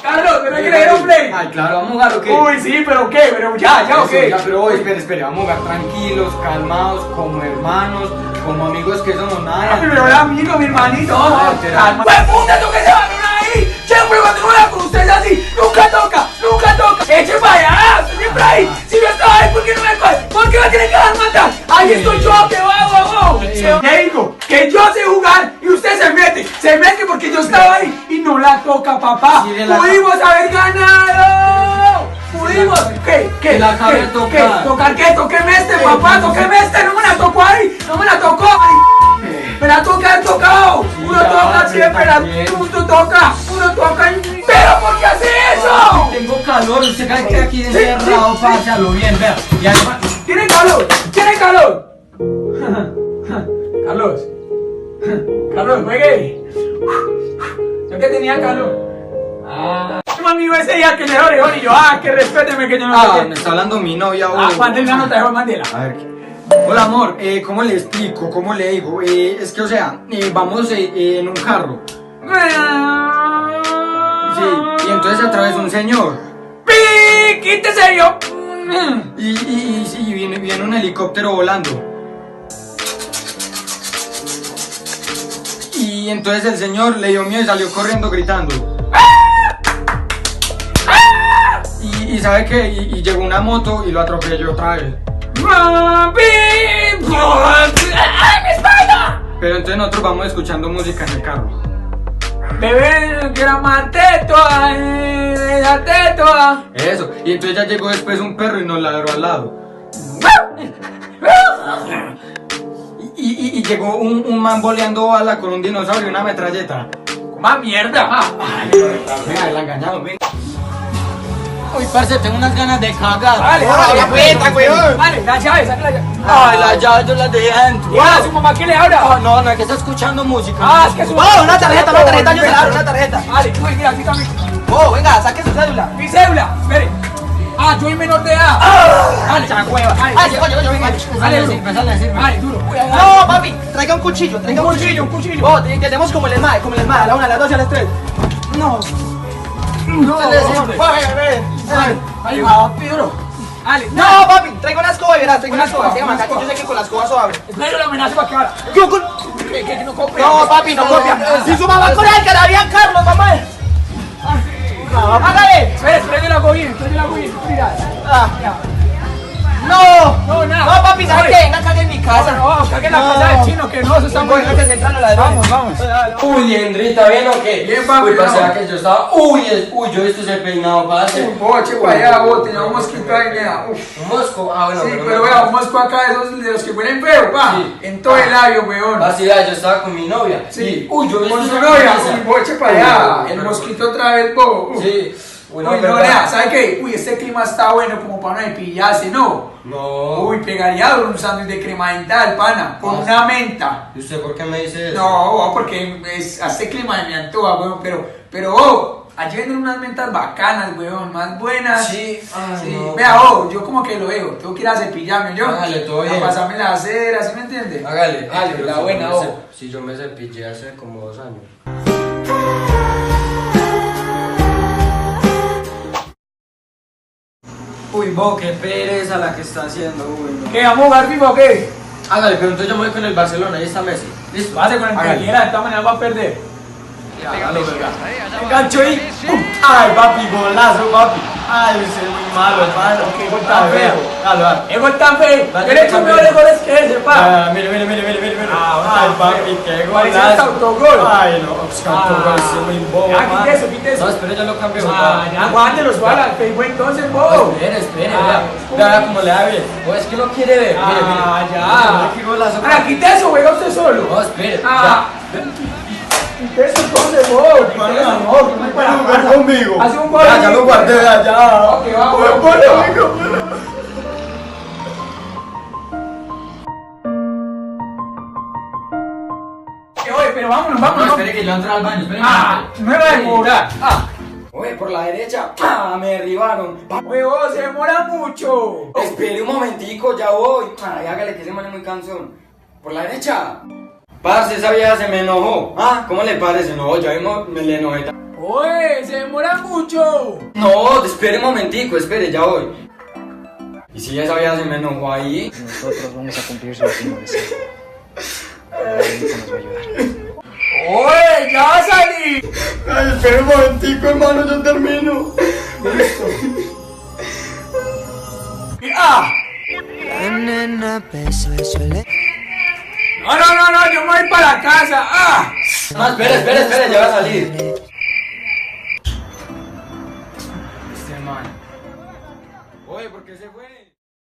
Carlos, ¿pero qué le hombre? Ay, claro, vamos a jugar, ¿o qué? Uy, sí, pero ¿qué? Pero ya, ¿o qué? Ya, pero espere, vamos a jugar tranquilos, calmados, como hermanos, como amigos que somos nada. Pero era amigo, mi hermanito. Calma. ¡Pues puta, tú que se van ahí! Siempre cuando uno habla con ustedes así, nunca toca. ¡Eche para allá! Siempre ahí. Si yo estaba ahí, ¿por qué no me coge? ¿Por qué me tienen que dejar matar? Ahí estoy yo, que hago. Le digo que yo sé jugar y usted se mete porque yo estaba ahí y no la toca, papá. Pudimos haber ganado. Pudimos. ¿Qué? La acabé de tocar. ¿Tocar qué? Tóqueme este, papá, tóqueme este. No me la tocó ahí, no me la tocó. Me la toca haber tocado. Uno toca siempre, uno toca. ¿Pero por qué hace eso? Tengo calor, usted cae que aquí encerrado, pásalo bien, vea. Y además... ¿Tiene calor? Carlos, juegue. Yo que tenía calor. Un amigo ese día que le orejón y yo, que respéteme que yo no sé qué. me está hablando mi novia, Mándela la nota, mándela. A ver, hola amor, ¿cómo le explico? ¿Cómo le digo? Es que, o sea, vamos en un carro. Sí, y entonces se atravesó un señor. ¡Pi! ¡Quítese yo! Y viene un helicóptero volando. Y entonces el señor le dio miedo y salió corriendo gritando. Y ¿sabe qué? Y llegó una moto y lo atropelló otra vez. ¡Ay, mi espalda! Pero entonces nosotros vamos escuchando música en el carro. Bebé, que era más tetua, la tetua. Eso, y entonces ya llegó después un perro y nos ladró al lado. Y llegó un man boleando bala con un dinosaurio y una metralleta. ¡Más mierda! Venga, la engañado, venga. Uy, parce, tengo unas ganas de cagar. Vale, la llave, saca la llave. Ay, la llave yo la dejé adentro. Dígale a su mamá que le abra. No, es que está escuchando música. Es que su una tarjeta, yo se la abro, una tarjeta. Vale, mira, aquí también. Venga, saque su cédula. Mi cédula, espere. Yo soy menor de edad. Dale, ¡Esa hueva! Llegó, venga. Dale, sirve. Dale, duro. No, papi, traiga un cuchillo, Un cuchillo. Tenemos como el esmae, a la 1, a la 2 y a las 3. No. Ahí va, Pedro. Dale, No, papi, traigo una escoba y verás, traigo una escoba. Sígame acá, que yo sé que con la escoba suave. espero la amenaza para cara. Que no copia. No, papi, no copia. Si su mamá con él, que la había Carlos, mamá. Hágale. Espere, yo la hago bien, mira. No, nada. No, papi, ¿sabes qué? Venga, cague en mi casa. No, cague en la casa del chino, que no, eso está muy bien. Vamos. Uy, Hendrita, ¿bien o qué? Bien, papi, Uy, parce, no. que yo estaba... Uy, yo he visto ese peinado, parce. Boche para allá, tenía un mosquito ahí, mira. Un mosco, bueno. Sí, pero vea, un mosco acá de los que huelen feo, pa. Sí. En todo el labio, weón. Así ya, yo estaba con mi novia. Sí. Uy, yo he visto Con su esa novia, camisa. boche para allá. Uy, El pero- mosquito otra vez, bo. Sí. Uy, no, vea, ¿sabe qué? Uy, este clima está bueno como para una de pillarse, ¿no? No. Uy, pegaría un sándwich de crema dental, pana, con una menta. ¿Y usted por qué me dice eso? No, porque a este clima me antoja, weón, pero, allí venden unas mentas bacanas, weón, más buenas. Sí, sí. no. Vea, yo como que lo veo, tengo que ir a cepillarme, yo. Hágale, todo bien. A pasarme la cera, ¿sí me entiende? Hágale. La buena, Si yo me cepillé hace como 2 años. Uy, qué pereza la que está haciendo, uy, no. ¿Qué, vamos a jugar FIFA o qué? Hágale, pero entonces yo me voy con el Barcelona, ahí está Messi. Listo. Pase con el que Hágale. quiera, de todas maneras va a perder. Hágalo, verga. Engancho ahí. Ay, papi, golazo, papi. Ay, ese es muy malo, hermano. Qué gol tan feo. Dale. Es gol tan feo. Dale, Yo le he hecho campeón. mejores goles que ese, pa. Mire. Ah, Ay, bueno, papi, qué Parecía golazo. hasta autogol. Ay, no, pues autogol, es muy bobo. Ya, man. quite eso. No, espere, ya lo cambio. Ya, aguántelo, suave, que fue entonces, No, vos. espere, Ah, vea cómo le da bien. O es que lo quiere ver, mire. Ya. Qué golazo. Ahora, quite eso, juega usted solo. No, espere. Quite eso entonces, vos. Quite eso, no, que no es para jugar conmigo. Hace un gol. Ya lo guardé, ya. Ok, vamos. Oye, pero vámonos. No, espere que yo entro al baño, espere. No me va a demorar. Oye, por la derecha, me derribaron. Oye, vos, se demora mucho. Espere un momentico, ya voy. Ay, hágale que ese man es muy cansón. Por la derecha. Parce, esa vieja se me enojó. Ah, ¿cómo le parece? No, ya mismo me le enojé. Oye, se demora mucho. No, espere un momentico, espere, ya voy. ¿Y si esa vieja se me enojó ahí? Nosotros vamos a cumplir su último deseo. La única nos va a ayudar. Oye, ya va a salir. Ay, espere un momentico, hermano, yo termino. Listo. ¡Ah! No, yo me voy para la casa. ¡Ah! No, espere, ya va a salir. Este man. Oye, ¿por qué se fue?